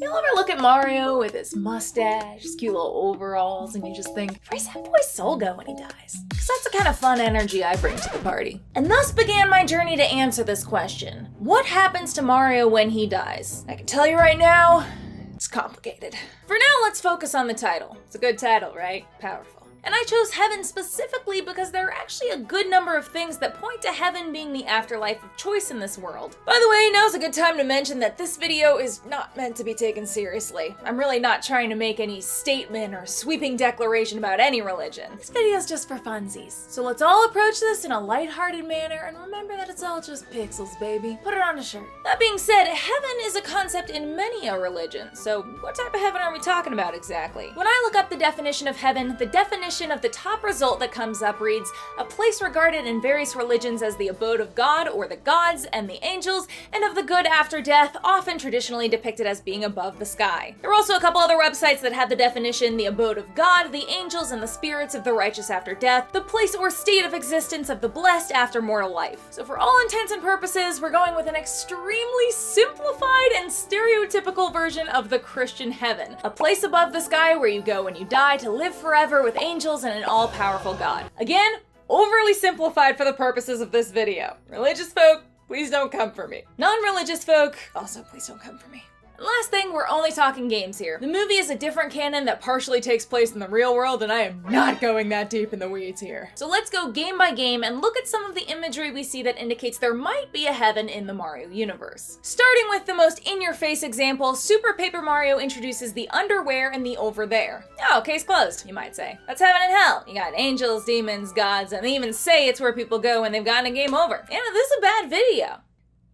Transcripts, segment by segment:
You'll ever look at Mario with his mustache, his cute little overalls, and you just think, where's that boy's soul go when he dies? Because that's the kind of fun energy I bring to the party. And thus began my journey to answer this question. What happens to Mario when he dies? I can tell you right now, it's complicated. For now, let's focus on the title. It's a good title, right? Powerful. And I chose heaven specifically because there are actually a good number of things that point to heaven being the afterlife of choice in this world. By the way, now's a good time to mention that this video is not meant to be taken seriously. I'm really not trying to make any statement or sweeping declaration about any religion. This video's just for funsies. So let's all approach this in a lighthearted manner and remember that it's all just pixels, baby. Put it on a shirt. That being said, heaven is a concept in many a religion, so what type of heaven are we talking about exactly? When I look up the definition of heaven, the definition of the top result that comes up reads, a place regarded in various religions as the abode of God or the gods and the angels, and of the good after death, often traditionally depicted as being above the sky. There are also a couple other websites that have the definition, the abode of God, the angels and the spirits of the righteous after death, the place or state of existence of the blessed after mortal life. So for all intents and purposes, we're going with an extremely simplified and stereotypical version of the Christian heaven, a place above the sky where you go when you die to live forever with angels and an all-powerful God. Again, overly simplified for the purposes of this video. Religious folk, please don't come for me. Non-religious folk, also please don't come for me. Last thing, we're only talking games here. The movie is a different canon that partially takes place in the real world, and I am not going that deep in the weeds here. So let's go game by game and look at some of the imagery we see that indicates there might be a heaven in the Mario universe. Starting with the most in-your-face example, Super Paper Mario introduces the Underwhere and the Overthere. Oh, case closed, you might say. That's heaven and hell. You got angels, demons, gods, and they even say it's where people go when they've gotten a game over. Anna, this is a bad video.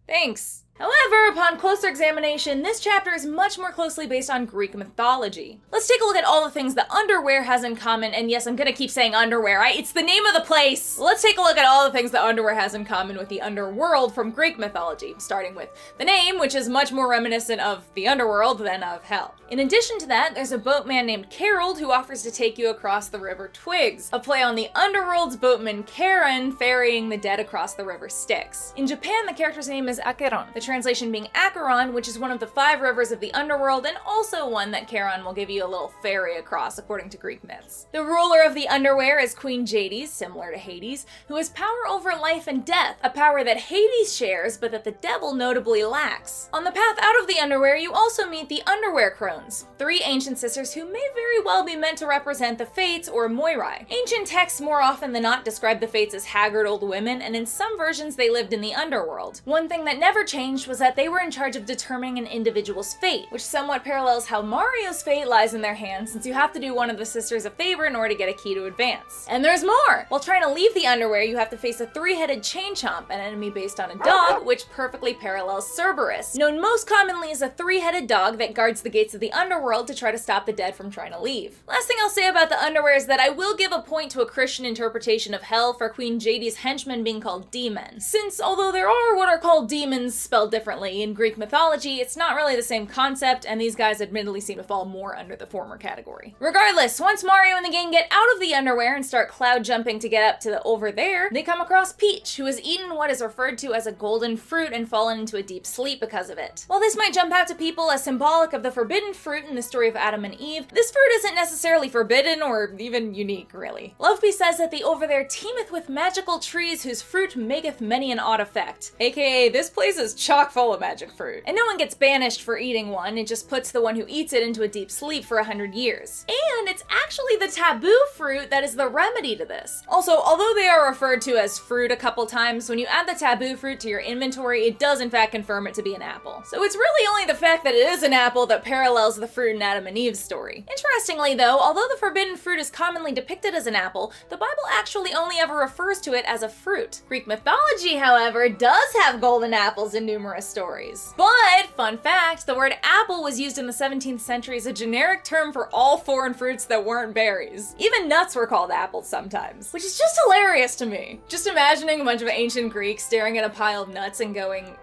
Thanks. However, upon closer examination, this chapter is much more closely based on Greek mythology. Let's take a look at all the things that Underwhere has in common, and yes, I'm gonna keep saying Underwhere, it's the name of the place! Let's take a look at all the things that Underwhere has in common with the underworld from Greek mythology, starting with the name, which is much more reminiscent of the underworld than of hell. In addition to that, there's a boatman named Carroll who offers to take you across the river Twigs, a play on the underworld's boatman Charon ferrying the dead across the river Styx. In Japan, the character's name is Acheron, the translation being Acheron, which is one of the 5 rivers of the underworld and also one that Charon will give you a little ferry across according to Greek myths. The ruler of the Underwhere is Queen Jadis, similar to Hades, who has power over life and death, a power that Hades shares but that the devil notably lacks. On the path out of the Underwhere, you also meet the Underwhere Crones, 3 ancient sisters who may very well be meant to represent the Fates or Moirai. Ancient texts more often than not describe the Fates as haggard old women, and in some versions they lived in the underworld. One thing that never changed was that they were in charge of determining an individual's fate, which somewhat parallels how Mario's fate lies in their hands, since you have to do one of the sisters a favor in order to get a key to advance. And there's more! While trying to leave the Underwhere, you have to face a 3-headed chain chomp, an enemy based on a dog, which perfectly parallels Cerberus, known most commonly as a 3-headed dog that guards the gates of the underworld to try to stop the dead from trying to leave. Last thing I'll say about the Underwhere is that I will give a point to a Christian interpretation of hell for Queen Jadis' henchmen being called demons, since although there are what are called demons spelled differently in Greek mythology, it's not really the same concept, and these guys admittedly seem to fall more under the former category. Regardless, once Mario and the gang get out of the Underwhere and start cloud jumping to get up to the Overthere, they come across Peach, who has eaten what is referred to as a golden fruit and fallen into a deep sleep because of it. While this might jump out to people as symbolic of the forbidden fruit in the story of Adam and Eve, this fruit isn't necessarily forbidden or even unique, really. Loveby says that the Overthere teemeth with magical trees whose fruit maketh many an odd effect, aka this place is chock full of magic fruit. And no one gets banished for eating one, it just puts the one who eats it into a deep sleep for 100 years. And it's actually the taboo fruit that is the remedy to this. Also, although they are referred to as fruit a couple times, when you add the taboo fruit to your inventory, it does in fact confirm it to be an apple. So it's really only the fact that it is an apple that parallels the fruit in Adam and Eve's story. Interestingly though, although the forbidden fruit is commonly depicted as an apple, the Bible actually only ever refers to it as a fruit. Greek mythology, however, does have golden apples in numerous stories. But, fun fact, the word apple was used in the 17th century as a generic term for all foreign fruits that weren't berries. Even nuts were called apples sometimes, which is just hilarious to me. Just imagining a bunch of ancient Greeks staring at a pile of nuts and going,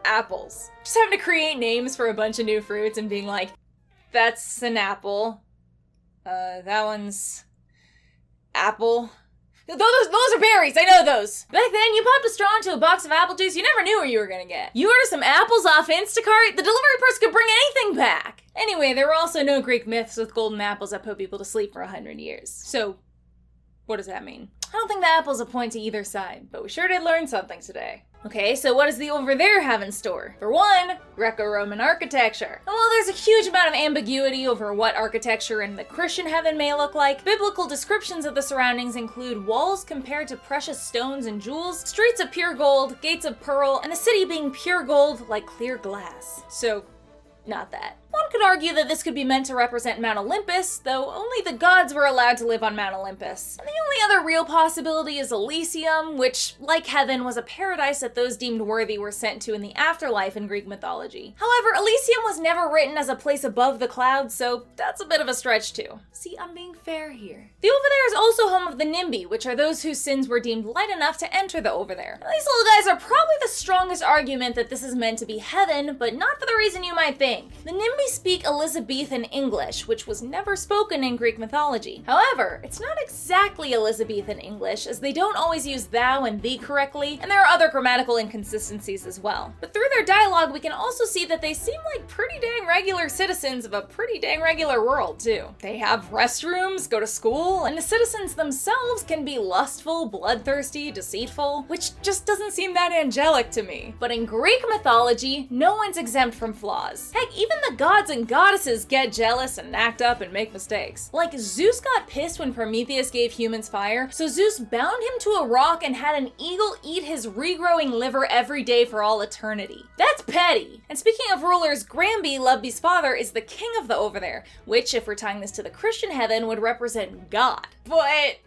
apples. Just having to create names for a bunch of new fruits and being like, that's an apple. That one's apple. Those are berries, I know those. Back then, you popped a straw into a box of apple juice, you never knew what you were gonna get. You order some apples off Instacart, the delivery person could bring anything back. Anyway, there were also no Greek myths with golden apples that put people to sleep for 100 years. So, what does that mean? I don't think the apples point to either side, but we sure did learn something today. Okay, so what does the Overthere have in store? For one, Greco-Roman architecture. And while there's a huge amount of ambiguity over what architecture in the Christian heaven may look like, biblical descriptions of the surroundings include walls compared to precious stones and jewels, streets of pure gold, gates of pearl, and the city being pure gold like clear glass. So, not that. One could argue that this could be meant to represent Mount Olympus, though only the gods were allowed to live on Mount Olympus. And the only other real possibility is Elysium, which, like heaven, was a paradise that those deemed worthy were sent to in the afterlife in Greek mythology. However, Elysium was never written as a place above the clouds, so that's a bit of a stretch too. See, I'm being fair here. The Overthere is also home of the Nimbi, which are those whose sins were deemed light enough to enter the Overthere. Now, these little guys are probably the strongest argument that this is meant to be heaven, but not for the reason you might think. The Nimbi speak Elizabethan English, which was never spoken in Greek mythology. However, it's not exactly Elizabethan English, as they don't always use thou and thee correctly, and there are other grammatical inconsistencies as well. But through their dialogue, we can also see that they seem like pretty dang regular citizens of a pretty dang regular world, too. They have restrooms, go to school, and the citizens themselves can be lustful, bloodthirsty, deceitful, which just doesn't seem that angelic to me. But in Greek mythology, no one's exempt from flaws. Heck, even the gods and goddesses get jealous and act up and make mistakes. Like, Zeus got pissed when Prometheus gave humans fire, so Zeus bound him to a rock and had an eagle eat his regrowing liver every day for all eternity. That's petty! And speaking of rulers, Granby, Lubby's father, is the king of the Overthere, which, if we're tying this to the Christian heaven, would represent God. But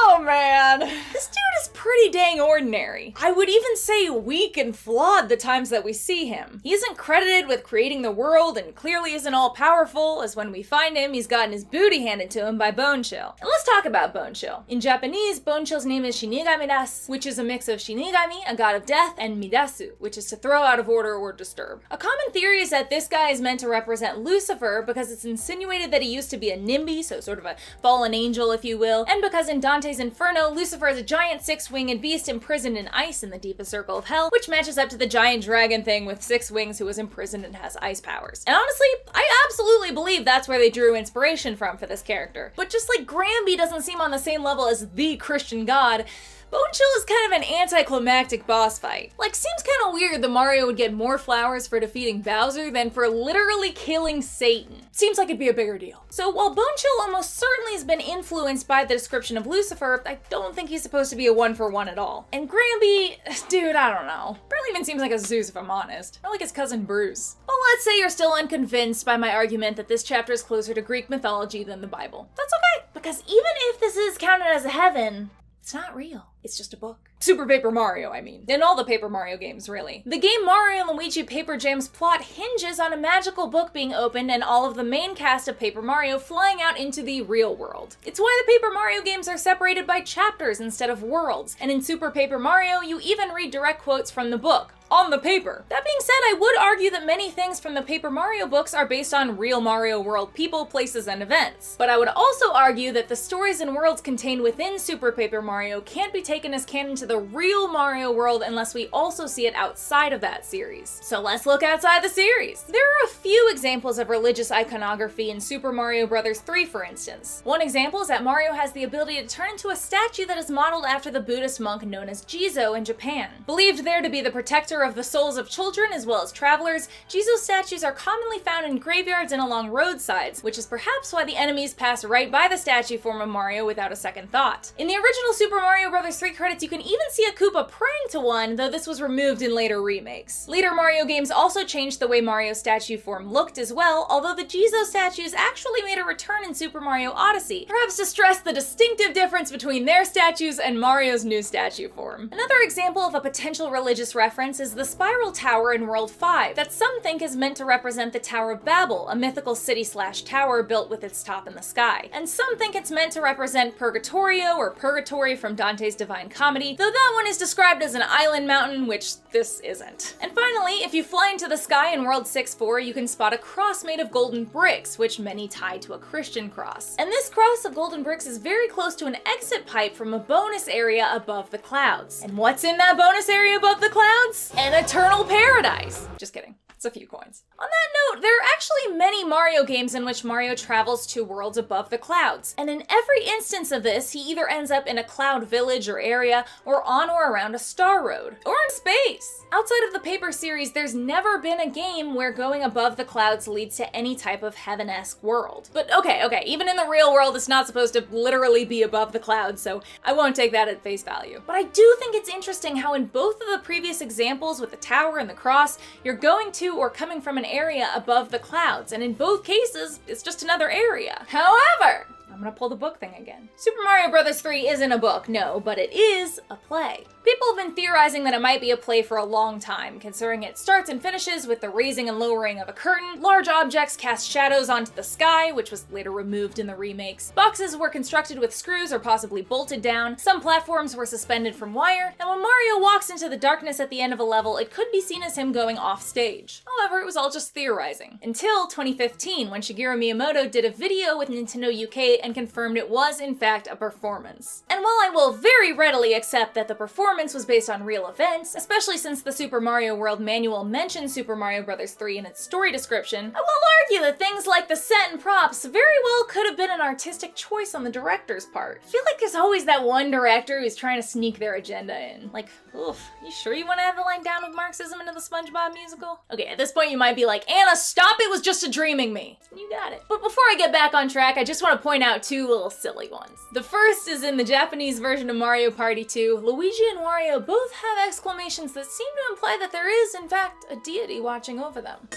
oh man, this dude is pretty dang ordinary. I would even say weak and flawed the times that we see him. He isn't credited with creating the world and clearly isn't all powerful, as when we find him, he's gotten his booty handed to him by Bone Chill. And let's talk about Bone Chill. In Japanese, Bone Chill's name is Shinigami Das, which is a mix of Shinigami, a god of death, and Midasu, which is to throw out of order or disturb. A common theory is that this guy is meant to represent Lucifer because it's insinuated that he used to be a NIMBY, so sort of a fallen angel if you will, and because in Dante's Inferno, Lucifer is a giant six-winged beast imprisoned in ice in the deepest circle of hell, which matches up to the giant dragon thing with 6 wings who was imprisoned and has ice powers. And honestly, I absolutely believe that's where they drew inspiration from for this character. But just like Granby doesn't seem on the same level as the Christian god, Bone Chill is kind of an anticlimactic boss fight. Like, seems kind of weird that Mario would get more flowers for defeating Bowser than for literally killing Satan. Seems like it'd be a bigger deal. So while Bone Chill almost certainly has been influenced by the description of Lucifer, I don't think he's supposed to be a one-for-one at all. And Granby, dude, I don't know. Barely even seems like a Zeus if I'm honest. Or like his cousin Bruce. Well, let's say you're still unconvinced by my argument that this chapter is closer to Greek mythology than the Bible. That's okay, because even if this is counted as a heaven, it's not real. It's just a book. Super Paper Mario, I mean. In all the Paper Mario games, really. The game Mario & Luigi Paper Jam's plot hinges on a magical book being opened and all of the main cast of Paper Mario flying out into the real world. It's why the Paper Mario games are separated by chapters instead of worlds, and in Super Paper Mario, you even read direct quotes from the book. On the paper. That being said, I would argue that many things from the Paper Mario books are based on real Mario World people, places, and events. But I would also argue that the stories and worlds contained within Super Paper Mario can't be taken as canon to the real Mario World unless we also see it outside of that series. So let's look outside the series. There are a few examples of religious iconography in Super Mario Bros. 3, for instance. One example is that Mario has the ability to turn into a statue that is modeled after the Buddhist monk known as Jizo in Japan. Believed there to be the protector of the souls of children as well as travelers, Jizo statues are commonly found in graveyards and along roadsides, which is perhaps why the enemies pass right by the statue form of Mario without a second thought. In the original Super Mario Bros. 3 credits, you can even see a Koopa praying to one, though this was removed in later remakes. Later Mario games also changed the way Mario's statue form looked as well, although the Jizo statues actually made a return in Super Mario Odyssey, perhaps to stress the distinctive difference between their statues and Mario's new statue form. Another example of a potential religious reference is the Spiral Tower in World 5, that some think is meant to represent the Tower of Babel, a mythical city/tower built with its top in the sky. And some think it's meant to represent Purgatorio or Purgatory from Dante's Divine Comedy, though though that one is described as an island mountain, which this isn't. And finally, if you fly into the sky in World 6-4, you can spot a cross made of golden bricks, which many tie to a Christian cross. And this cross of golden bricks is very close to an exit pipe from a bonus area above the clouds. And what's in that bonus area above the clouds? An eternal paradise. Just kidding. It's a few coins. On that note, there are actually many Mario games in which Mario travels to worlds above the clouds, and in every instance of this, he either ends up in a cloud village or area, or on or around a star road, or in space. Outside of the Paper series, there's never been a game where going above the clouds leads to any type of heaven-esque world. But okay, even in the real world, it's not supposed to literally be above the clouds, so I won't take that at face value. But I do think it's interesting how in both of the previous examples with the tower and the cross, you're going to or coming from an area above the clouds, and in both cases, it's just another area. However, I'm gonna pull the book thing again. Super Mario Bros. 3 isn't a book, no, but it is a play. People have been theorizing that it might be a play for a long time, considering it starts and finishes with the raising and lowering of a curtain, large objects cast shadows onto the sky, which was later removed in the remakes, boxes were constructed with screws or possibly bolted down, some platforms were suspended from wire, and when Mario walks into the darkness at the end of a level, it could be seen as him going off stage. However, it was all just theorizing. Until 2015, when Shigeru Miyamoto did a video with Nintendo UK and confirmed it was, in fact, a performance. And while I will very readily accept that the performance was based on real events, especially since the Super Mario World manual mentions Super Mario Bros. 3 in its story description, I will argue that things like the set and props very well could have been an artistic choice on the director's part. I feel like there's always that one director who's trying to sneak their agenda in. Like, oof, you sure you want to have the line down with Marxism into the SpongeBob musical? Okay, at this point you might be like, Anna, stop, it was just a dreaming me. You got it. But before I get back on track, I just want to point out two little silly ones. The first is in the Japanese version of Mario Party 2, Luigi and Wario both have exclamations that seem to imply that there is, in fact, a deity watching over them.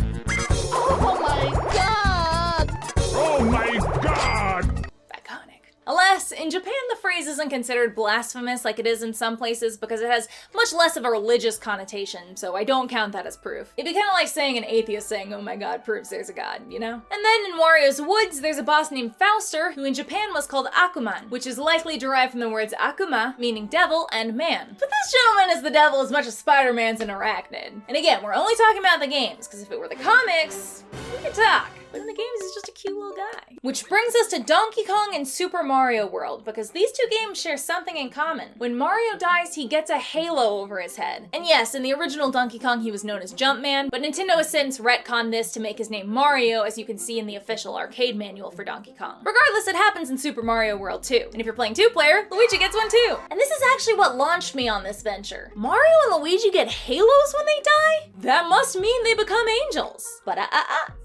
Oh my god! Oh my god! Iconic. Alas, in Japan the phrase isn't considered blasphemous like it is in some places because it has much less of a religious connotation, so I don't count that as proof. It'd be kind of like saying an atheist saying, oh my god, proves there's a god, you know? And then in Wario's Woods, there's a boss named Fauster, who in Japan was called Akuman, which is likely derived from the words Akuma, meaning devil, and man. But this gentleman is the devil as much as Spider-Man's an arachnid. And again, we're only talking about the games, because if it were the comics, we could talk. But in the games, he's just a cute little guy. Which brings us to Donkey Kong and Super Mario World, because these two games share something in common. When Mario dies, he gets a halo over his head. And yes, in the original Donkey Kong, he was known as Jumpman, but Nintendo has since retconned this to make his name Mario, as you can see in the official arcade manual for Donkey Kong. Regardless, it happens in Super Mario World too. And if you're playing two-player, Luigi gets one too. And this is actually what launched me on this venture. Mario and Luigi get halos when they die? That must mean they become angels. But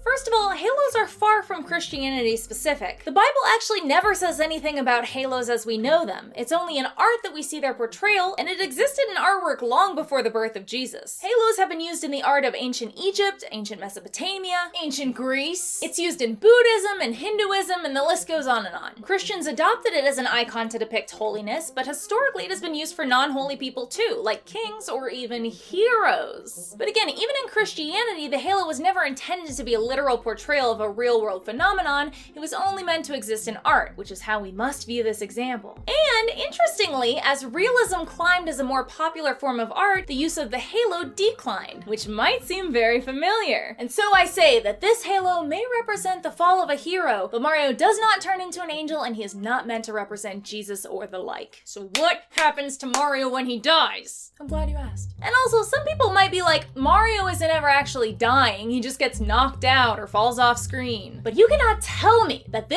first of all, halos are far from Christianity specific. The Bible actually never says anything about halos as we know them. It's only in art that we see their portrayal, and it existed in artwork long before the birth of Jesus. Halos have been used in the art of ancient Egypt, ancient Mesopotamia, ancient Greece. It's used in Buddhism and Hinduism, and the list goes on and on. Christians adopted it as an icon to depict holiness, but historically it has been used for non-holy people too, like kings or even heroes. But again, even in Christianity, the halo was never intended to be a literal portrayal of a real-world phenomenon. It was only meant to exist in art, which is how we must view this example. And interestingly, as realism climbed as a more popular form of art, the use of the halo declined, which might seem very familiar. And so I say that this halo may represent the fall of a hero, but Mario does not turn into an angel, and he is not meant to represent Jesus or the like. So what happens to Mario when he dies? I'm glad you asked. And also, some people might be like, Mario isn't ever actually dying, he just gets knocked out or falls off screen. But you cannot tell me that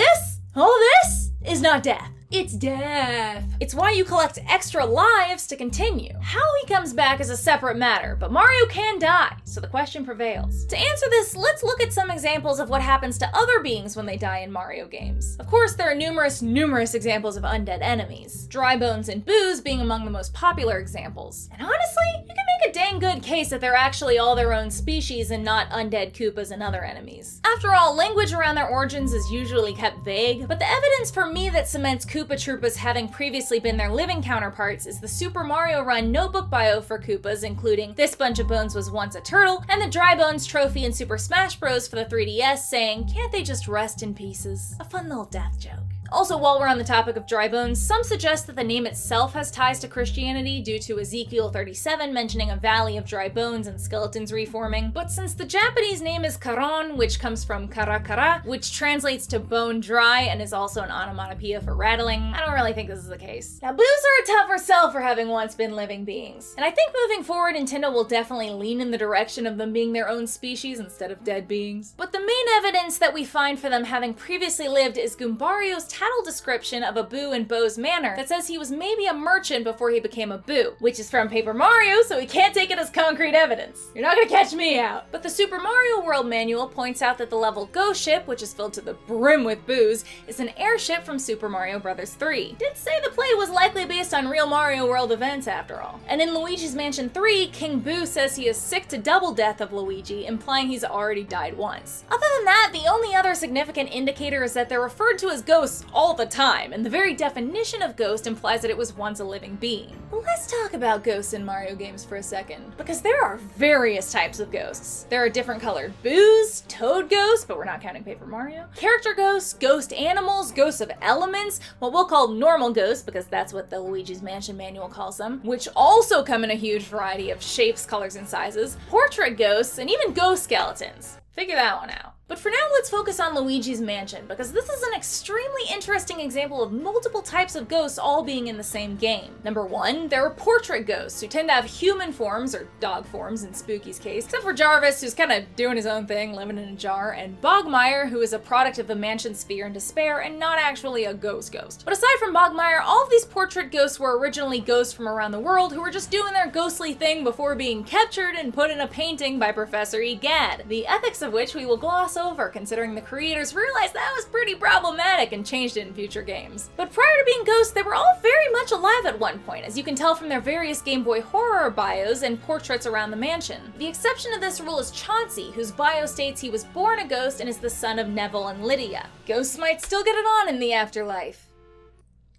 all this, is not death. It's death. It's why you collect extra lives to continue. How he comes back is a separate matter, but Mario can die, so the question prevails. To answer this, let's look at some examples of what happens to other beings when they die in Mario games. Of course, there are numerous examples of undead enemies, Dry Bones and Booze being among the most popular examples. And honestly, you can make a dang good case that they're actually all their own species and not undead Koopas and other enemies. After all, language around their origins is usually kept vague, but the evidence for me that cements Koopa Troopas having previously been their living counterparts is the Super Mario Run notebook bio for Koopas, including "This bunch of bones was once a turtle," and the Dry Bones trophy in Super Smash Bros. For the 3DS saying, "Can't they just rest in pieces?" A fun little death joke. Also, while we're on the topic of dry bones, some suggest that the name itself has ties to Christianity due to Ezekiel 37 mentioning a valley of dry bones and skeletons reforming. But since the Japanese name is karon, which comes from kara, which translates to bone dry and is also an onomatopoeia for rattling, I don't really think this is the case. Now, boos are a tougher sell for having once been living beings. And I think moving forward, Nintendo will definitely lean in the direction of them being their own species instead of dead beings. But the main evidence that we find for them having previously lived is Goombario's tattle description of a boo in Bo's manor that says he was maybe a merchant before he became a boo, which is from Paper Mario, so we can't take it as concrete evidence. You're not gonna catch me out. But the Super Mario World manual points out that the level Ghost Ship, which is filled to the brim with boos, is an airship from Super Mario Bros. 3. Did say the play was likely based on real Mario World events after all. And in Luigi's Mansion 3, King Boo says he is sick to double death of Luigi, implying he's already died once. Other than that, the only other significant indicator is that they're referred to as ghosts all the time, and the very definition of ghost implies that it was once a living being. But let's talk about ghosts in Mario games for a second, because there are various types of ghosts. There are different colored boos, toad ghosts, but we're not counting Paper Mario, character ghosts, ghost animals, ghosts of elements, what we'll call normal ghosts, because that's what the Luigi's Mansion manual calls them, which also come in a huge variety of shapes, colors, and sizes, portrait ghosts, and even ghost skeletons. Figure that one out. But for now, let's focus on Luigi's Mansion, because this is an extremely interesting example of multiple types of ghosts all being in the same game. Number one, there are portrait ghosts, who tend to have human forms, or dog forms in Spooky's case, except for Jarvis, who's kind of doing his own thing, living in a jar, and Bogmire, who is a product of the mansion's fear and despair, and not actually a ghost. But aside from Bogmire, all of these portrait ghosts were originally ghosts from around the world who were just doing their ghostly thing before being captured and put in a painting by Professor Egad, the ethics of which we will gloss over, considering the creators realized that was pretty problematic and changed it in future games. But prior to being ghosts, they were all very much alive at one point, as you can tell from their various Game Boy horror bios and portraits around the mansion. The exception to this rule is Chauncey, whose bio states he was born a ghost and is the son of Neville and Lydia. Ghosts might still get it on in the afterlife.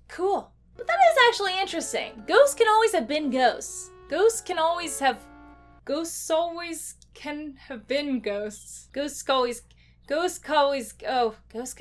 Cool. But that is actually interesting. Ghosts can always have been ghosts. Ghosts can always have been ghosts. Ghosts can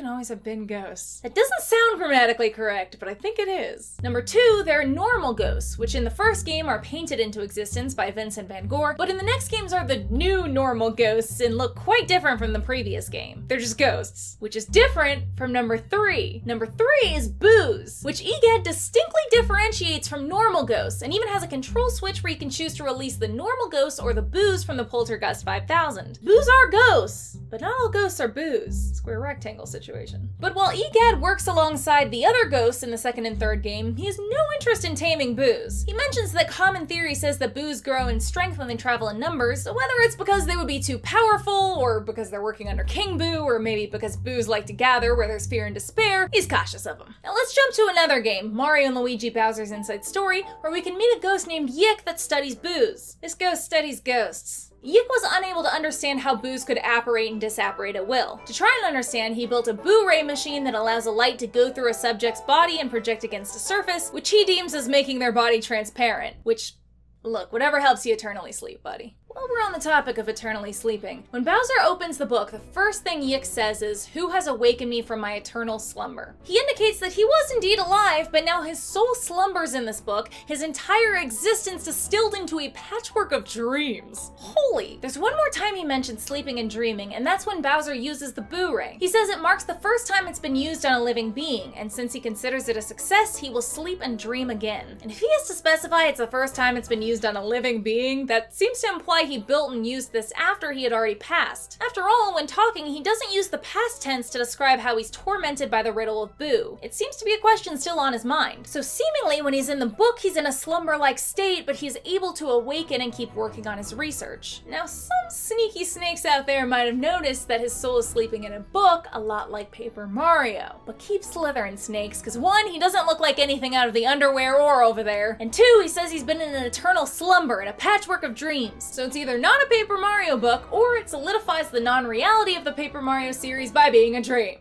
always have been ghosts. That doesn't sound grammatically correct, but I think it is. Number two, there are normal ghosts, which in the first game are painted into existence by Vincent van Gogh, but in the next games are the new normal ghosts and look quite different from the previous game. They're just ghosts, which is different from number three. Number three is boos, which EGAD distinctly differentiates from normal ghosts, and even has a control switch where you can choose to release the normal ghosts or the boos from the Poltergust 5000. Boos are ghosts, but not all ghosts are boos. Square rectangle situation. But while EGAD works alongside the other ghosts in the second and third game, he has no interest in taming boos. He mentions that common theory says that boos grow in strength when they travel in numbers, so whether it's because they would be too powerful, or because they're working under King Boo, or maybe because boos like to gather where there's fear and despair, he's cautious of them. Now let's jump to another game, Mario and Luigi Bowser's Inside Story, where we can meet a ghost named Yikk that studies boos. This ghost studies ghosts. Yikk was unable to understand how boos could apparate and disapparate at will. To try and understand, he built a boo ray machine that allows a light to go through a subject's body and project against a surface, which he deems as making their body transparent. Which, look, whatever helps you eternally sleep, buddy. While we're on the topic of eternally sleeping, when Bowser opens the book, the first thing Yikk says is, "Who has awakened me from my eternal slumber?" He indicates that he was indeed alive, but now his soul slumbers in this book, his entire existence distilled into a patchwork of dreams. Holy! There's one more time he mentions sleeping and dreaming, and that's when Bowser uses the Boo Ray. He says it marks the first time it's been used on a living being, and since he considers it a success, he will sleep and dream again. And if he has to specify it's the first time it's been used on a living being, that seems to imply he built and used this after he had already passed. After all, when talking, he doesn't use the past tense to describe how he's tormented by the riddle of Boo. It seems to be a question still on his mind. So seemingly, when he's in the book, he's in a slumber-like state, but he's able to awaken and keep working on his research. Now, some sneaky snakes out there might have noticed that his soul is sleeping in a book, a lot like Paper Mario. But keep slithering, snakes, because one, he doesn't look like anything out of the Underwhere or Overthere, and two, he says he's been in an eternal slumber in a patchwork of dreams. So it's either not a Paper Mario book, or it solidifies the non-reality of the Paper Mario series by being a dream.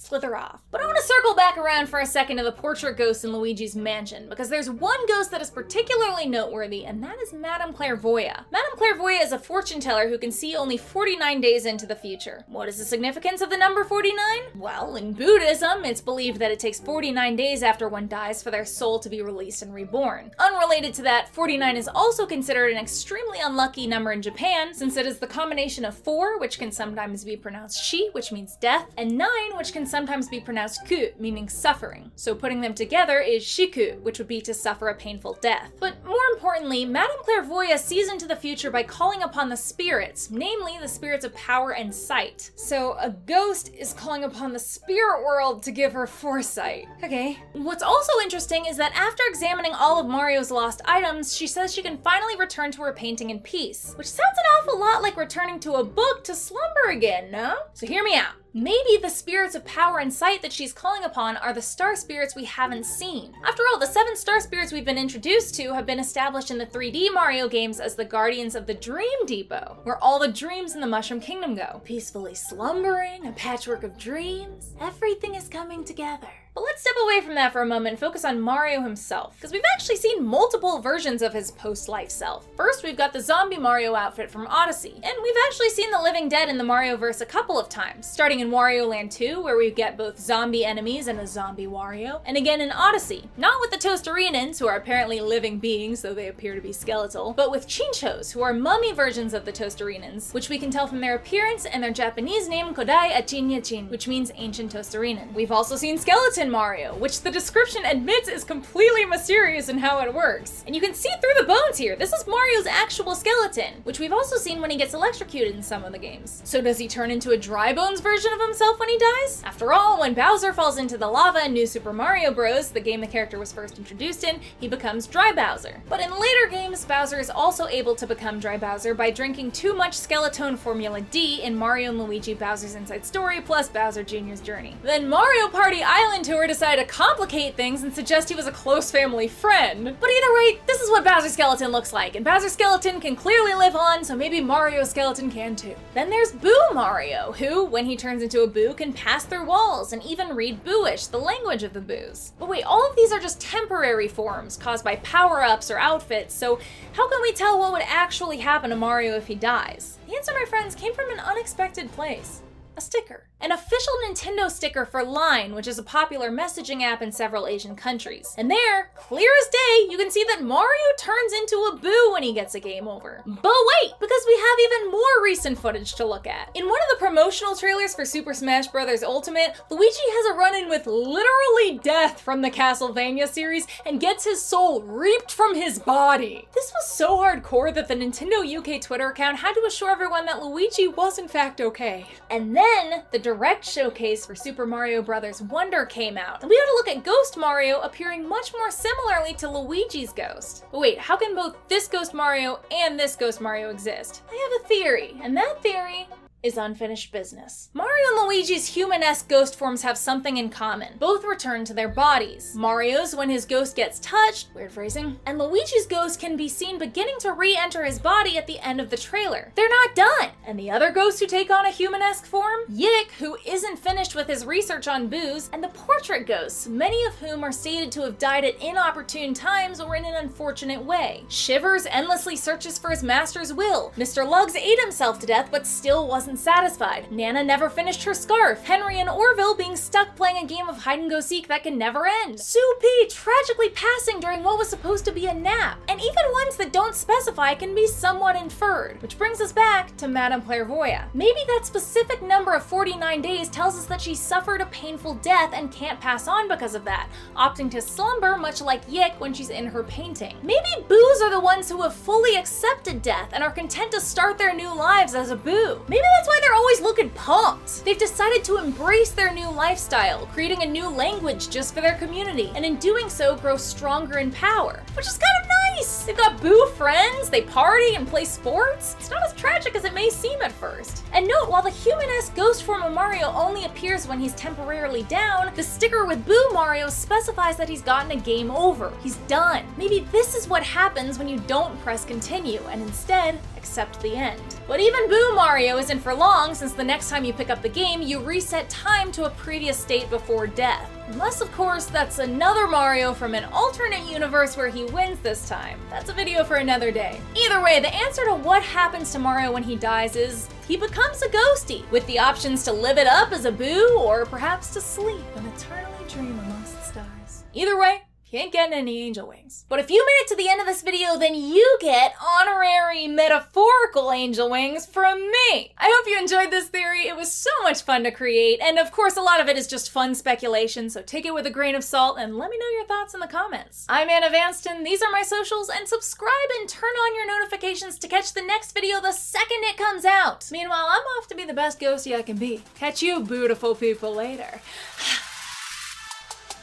slither off. But I want to circle back around for a second to the portrait ghost in Luigi's mansion, because there's one ghost that is particularly noteworthy, and that is Madame Clairvoya. Madame Clairvoya is a fortune teller who can see only 49 days into the future. What is the significance of the number 49? Well, in Buddhism, it's believed that it takes 49 days after one dies for their soul to be released and reborn. Unrelated to that, 49 is also considered an extremely unlucky number in Japan, since it is the combination of 4, which can sometimes be pronounced shi, which means death, and 9, which can sometimes be pronounced ku, meaning suffering. So putting them together is shiku, which would be to suffer a painful death. But more importantly, Madame Clairvoya sees into the future by calling upon the spirits, namely the spirits of power and sight. So a ghost is calling upon the spirit world to give her foresight. Okay. What's also interesting is that after examining all of Mario's lost items, she says she can finally return to her painting in peace, which sounds an awful lot like returning to a book to slumber again, no? So hear me out. Maybe the spirits of power and sight that she's calling upon are the star spirits we haven't seen. After all, the 7 star spirits we've been introduced to have been established in the 3D Mario games as the guardians of the Dream Depot, where all the dreams in the Mushroom Kingdom go. Peacefully slumbering, a patchwork of dreams, everything is coming together. But let's step away from that for a moment and focus on Mario himself, because we've actually seen multiple versions of his post-life self. First, we've got the zombie Mario outfit from Odyssey, and we've actually seen the living dead in the Mario-verse a couple of times, starting in Wario Land 2, where we get both zombie enemies and a zombie Wario, and again in Odyssey, not with the Toasterenans, who are apparently living beings, though they appear to be skeletal, but with Chinchos, who are mummy versions of the Toasterenans, which we can tell from their appearance and their Japanese name Kodai Achinya-chin, which means ancient Toasterenan. We've also seen Skeleton Mario, which the description admits is completely mysterious in how it works. And you can see through the bones here. This is Mario's actual skeleton, which we've also seen when he gets electrocuted in some of the games. So does he turn into a dry bones version of himself when he dies? After all, when Bowser falls into the lava in New Super Mario Bros., the game the character was first introduced in, he becomes Dry Bowser. But in later games, Bowser is also able to become Dry Bowser by drinking too much Skeletone Formula D in Mario & Luigi Bowser's Inside Story plus Bowser Jr.'s Journey. Then Mario Party Island Tour decided to complicate things and suggest he was a close family friend. But either way, this is what Bowser's skeleton looks like, and Bowser's skeleton can clearly live on, so maybe Mario's skeleton can too. Then there's Boo Mario, who, when he turns into a Boo, can pass through walls and even read Booish, the language of the Boos. But wait, all of these are just temporary forms caused by power-ups or outfits, so how can we tell what would actually happen to Mario if he dies? The answer, my friends, came from an unexpected place. A sticker. An official Nintendo sticker for Line, which is a popular messaging app in several Asian countries. And there, clear as day, you can see that Mario turns into a Boo when he gets a game over. But wait, because we have even more recent footage to look at. In one of the promotional trailers for Super Smash Bros. Ultimate, Luigi has a run-in with literally death from the Castlevania series and gets his soul reaped from his body. This was so hardcore that the Nintendo UK Twitter account had to assure everyone that Luigi was in fact okay. And then, the direct showcase for Super Mario Bros. Wonder came out, and we got to look at Ghost Mario appearing much more similarly to Luigi's ghost. But wait, how can both this Ghost Mario and this Ghost Mario exist? I have a theory, and that theory is unfinished business. Mario and Luigi's human-esque ghost forms have something in common. Both return to their bodies. Mario's when his ghost gets touched, weird phrasing, and Luigi's ghost can be seen beginning to re-enter his body at the end of the trailer. They're not done! And the other ghosts who take on a human-esque form? Yikk, who isn't finished with his research on Boos, and the portrait ghosts, many of whom are stated to have died at inopportune times or in an unfortunate way. Shivers endlessly searches for his master's will. Mr. Luggs ate himself to death but still wasn't satisfied. Nana never finished her scarf. Henry and Orville being stuck playing a game of hide-and-go-seek that can never end. Soupy tragically passing during what was supposed to be a nap. And even ones that don't specify can be somewhat inferred. Which brings us back to Madame Clairvoya. Maybe that specific number of 49 days tells us that she suffered a painful death and can't pass on because of that, opting to slumber much like Yikk when she's in her painting. Maybe Boos are the ones who have fully accepted death and are content to start their new lives as a Boo. Maybe that's why they're always looking pumped. They've decided to embrace their new lifestyle, creating a new language just for their community, and in doing so grow stronger in power, which is kind of nice. They've got Boo friends, they party and play sports. It's not as tragic as it may seem at first. And note, while the human-esque ghost form of Mario only appears when he's temporarily down, the sticker with Boo Mario specifies that he's gotten a game over. He's done. Maybe this is what happens when you don't press continue and instead accept the end. But even Boo Mario isn't for long, since the next time you pick up the game, you reset time to a previous state before death. Unless, of course, that's another Mario from an alternate universe where he wins this time. That's a video for another day. Either way, the answer to what happens to Mario when he dies is he becomes a ghosty, with the options to live it up as a Boo or perhaps to sleep and eternally dream amongst stars. Either way, you ain't getting any angel wings. But if you made it to the end of this video, then you get honorary metaphorical angel wings from me. I hope you enjoyed this theory. It was so much fun to create, and of course a lot of it is just fun speculation, so take it with a grain of salt and let me know your thoughts in the comments. I'm Anna Vanston, these are my socials, and subscribe and turn on your notifications to catch the next video the second it comes out. Meanwhile, I'm off to be the best ghosty I can be. Catch you beautiful people later.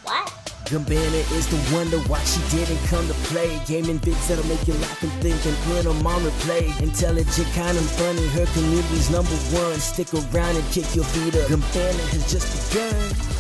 What? Goombanna is the wonder why she didn't come to play. Gaming vids that'll make you laugh and think and put them on replay. Intelligent, kind and funny, her community's #1. Stick around and kick your feet up. Goombanna has just begun.